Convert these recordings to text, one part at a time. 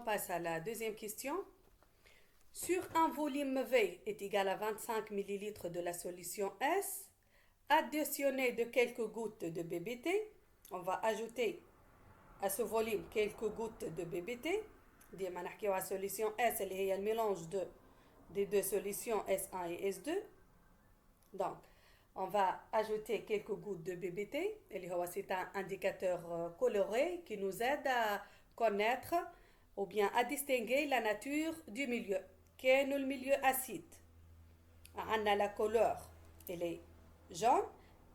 On passe à la deuxième question. Sur un volume V est égal à 25 ml de la solution S, additionné de quelques gouttes de BBT, on va ajouter à ce volume quelques gouttes de BBT. ديما نحكيو على solution S اللي هي الميلانج des deux solutions S1 et S2. Donc, on va ajouter quelques gouttes de BBT. C'est un indicateur coloré qui nous aide à connaître ou bien à distinguer la nature du milieu. Quel est le milieu acide? On a la couleur, elle est jaune.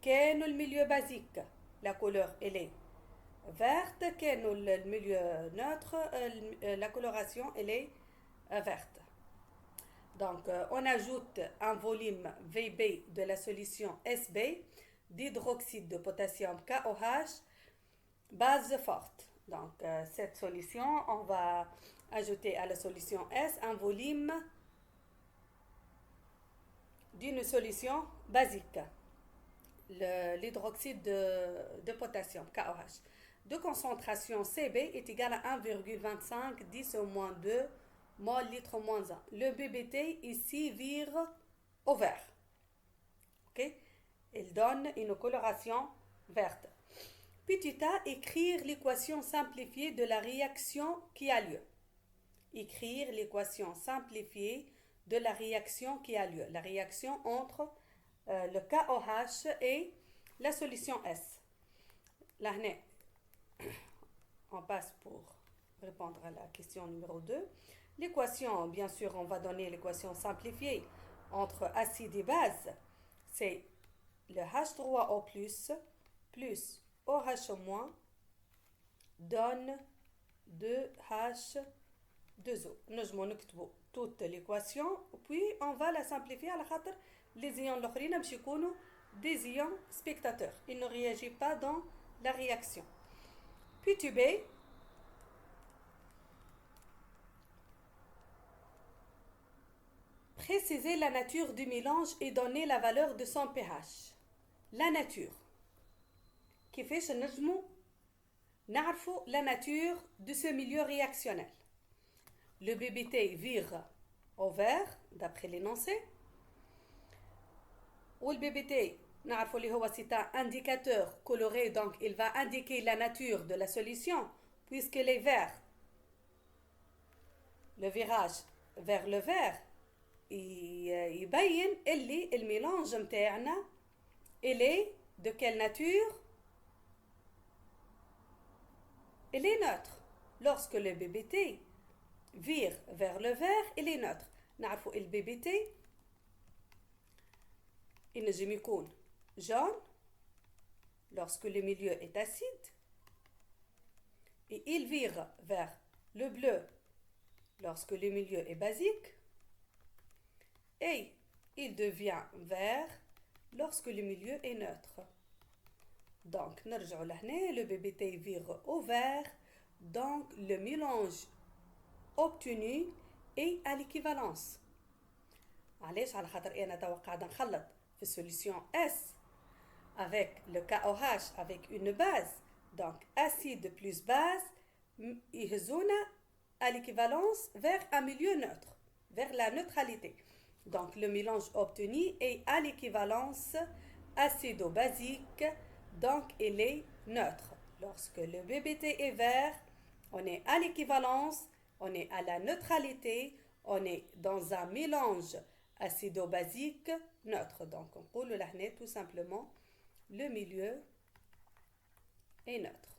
Quel est le milieu basique? La couleur, elle est verte. Quel est le milieu neutre? La coloration, elle est verte. Donc, on ajoute un volume VB de la solution SB d'hydroxyde de potassium KOH, base forte. Donc, cette solution, on va ajouter à la solution S un volume d'une solution basique, l'hydroxyde de potassium KOH. De concentration CB est égale à 1,25 10 au moins 2 mol litre moins 1. Le BBT ici vire au vert. Okay? Il donne une coloration verte. Petit a, écrire l'équation simplifiée de la réaction qui a lieu. Écrire l'équation simplifiée de la réaction qui a lieu. La réaction entre le KOH et la solution S. Là, on passe pour répondre à la question numéro 2. L'équation, bien sûr, on va donner l'équation simplifiée entre acide et base. C'est le H3O plus OH- donne 2H2O. Nous نكتبوا toute l'équation, puis on va la simplifier à la خاطر les ions l'auخرين باش يكونوا des ions spectateurs. Ils ne réagissent pas dans la réaction. Puis tu B, préciser la nature du mélange et donner la valeur de son pH. La nature. كيفاش نجمو نعرفوا la nature de ce milieu réactionnel. Le BBT vire au vert d'après l'énoncé. Ou le BBT, نعرفوا اللي هو c'est un indicateur coloré, donc il va indiquer la nature de la solution puisque les verts, le virage vers le vert يبين اللي الميلانج متاعنا il est de quelle nature? Il est neutre. Lorsque le BBT vire vers le vert, il est neutre. نعرفوا le BBT ينجم يكون jaune lorsque le milieu est acide et il vire vers le bleu lorsque le milieu est basique et il devient vert lorsque le milieu est neutre. Donc, نرجع لهنا, le BBT vire au vert, donc le mélange obtenu est à l'équivalence. علاش؟ على خاطر أنا توا قاعدة نخلط في solution S avec le KOH avec une base, donc acide plus base, يهزونا à l'équivalence vers un milieu neutre, vers la neutralité. Donc le mélange obtenu est à l'équivalence acido-basique, donc il est neutre. Lorsque le BBT est vert, on est à l'équivalence, on est à la neutralité, on est dans un mélange acido-basique neutre. Donc on peut le lahner tout simplement, le milieu est neutre.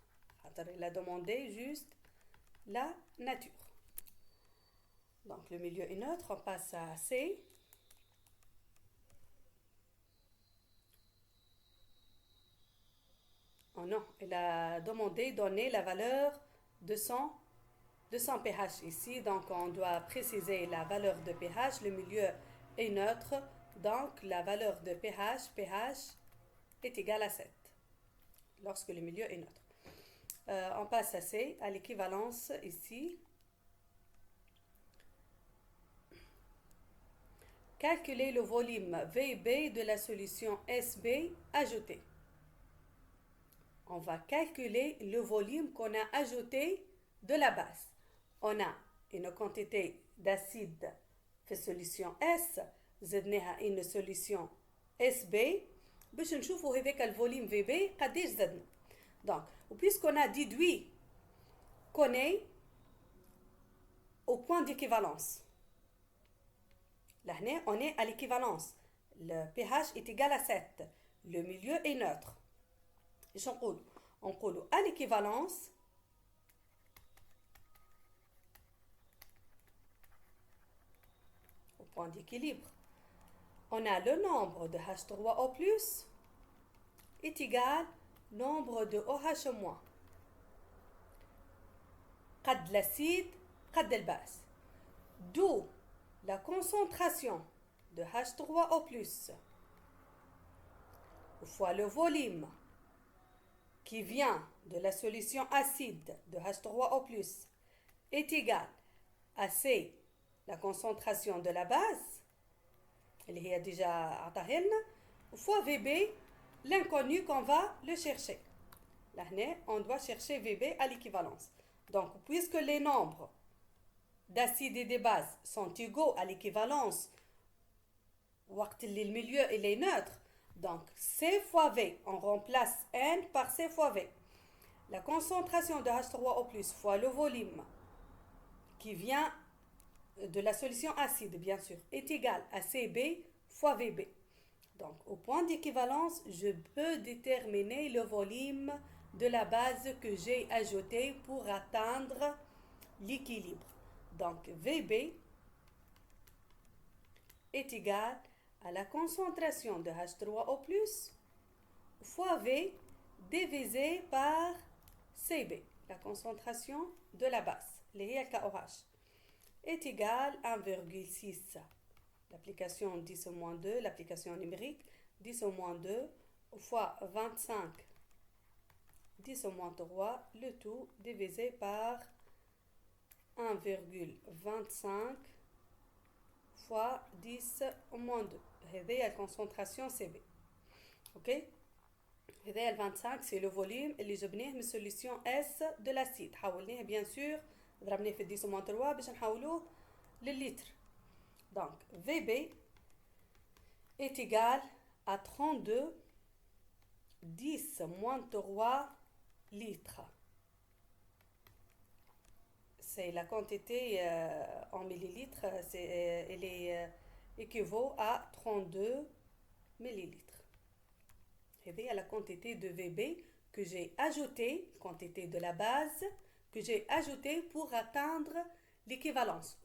Il a demandé juste la nature. Donc le milieu est neutre, on passe à C. Oh non, il a demandé donner la valeur de son pH ici. Donc on doit préciser la valeur de pH. Le milieu est neutre, donc la valeur de pH est égale à 7 lorsque le milieu est neutre. On passe à C, à l'équivalence ici. Calculer le volume VB de la solution SB ajoutée. On va calculer le volume qu'on a ajouté de la base. on a une quantité d'acide في solution S زدناها une solution SB باش نشوفوا هذاك الفوليم VB قداش زدنا. Donc, puisqu'on a déduit qu'on est au point d'équivalence. Là, on est à l'équivalence. Le pH est égal à 7. Le milieu est neutre. On dit à l'équivalence, au point d'équilibre, on a le nombre de H3O+, est égal au nombre de OH-. قد l'acide, قد الباس. D'où la concentration de H3O+, fois le volume qui vient de la solution acide de H3O+, est égal à C, la concentration de la base, elle est déjà عطاها لنا, fois VB, l'inconnu qu'on va le chercher. Là, on doit chercher VB à l'équivalence. Donc, puisque les nombres d'acides et de bases sont égaux à l'équivalence, le milieu il est neutre, donc C fois V, on remplace N par C fois V. La concentration de H3O+, fois le volume qui vient de la solution acide, bien sûr, est égal à CB fois VB. Donc, au point d'équivalence, je peux déterminer le volume de la base que j'ai ajoutée pour atteindre l'équilibre. Donc, VB est égal à la concentration de H3O+, fois V divisé par CB, la concentration de la base, les KOH, est égal à 1,6. L'application 10 au moins 2, l'application numérique 10 au moins 2 fois 25 10 au moins 3, le tout divisé par 1,25 fois 10 au moins 2. هذه la concentration CB. Ok? هذه 25 c'est le volume اللي جبناه من solution S de l'acide. حولناه bien sûr, ضربناه في 10 au moins 3 باش نحولوه لللتر. Donc, VB est égal à 32 10 moins 3 litres. C'est la quantité en millilitres, elle est équivaut à 32 millilitres. Et la quantité de VB que j'ai ajoutée, quantité de la base, que j'ai ajoutée pour atteindre l'équivalence.